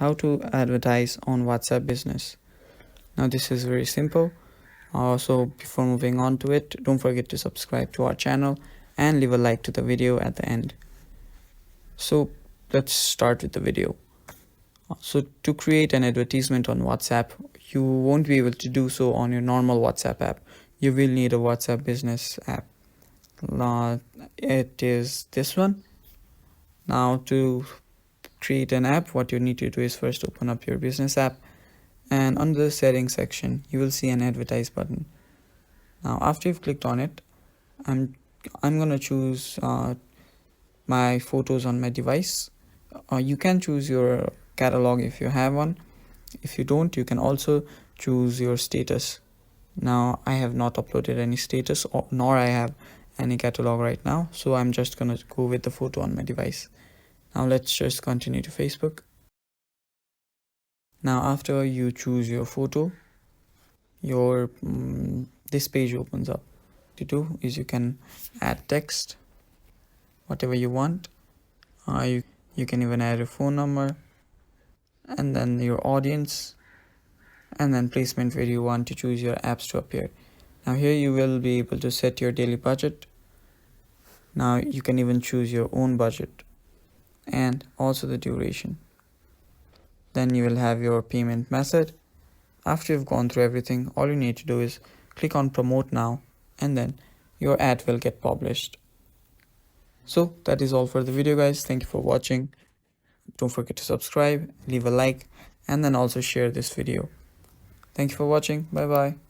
how to advertise on WhatsApp Business. Now this is very simple. So before moving on to it, don't forget to subscribe to our channel and leave a like to the video at the end. So let's start with the video. So to create an advertisement on WhatsApp, you won't be able to do so on your normal WhatsApp app. You will need a WhatsApp Business app. It is this one. Now to create an app, what you need to do is first open up your business app, and under the settings section you will see an advertise button. Now after you've clicked on it, I'm gonna choose my photos on my device. You can choose your catalog if you have one. If you don't, you can also choose your status. Now I have not uploaded any status nor I have any catalog right now, so I'm just gonna go with the photo on my device. Now let's just continue to Facebook. Now after you choose your photo, your this page opens up. What to do is you can add text, whatever you want. You can even add your phone number, and then your audience, and then placement where you want to choose your apps to appear. Now here you will be able to set your daily budget. Now you can even choose your own budget and also the duration. Then you will have your payment method. After you've gone through everything, all you need to do is click on promote now, and then your ad will get published. So that is all for the video, guys. Thank you for watching. Don't forget to subscribe, leave a like, and then also share this video. Thank you for watching. Bye bye.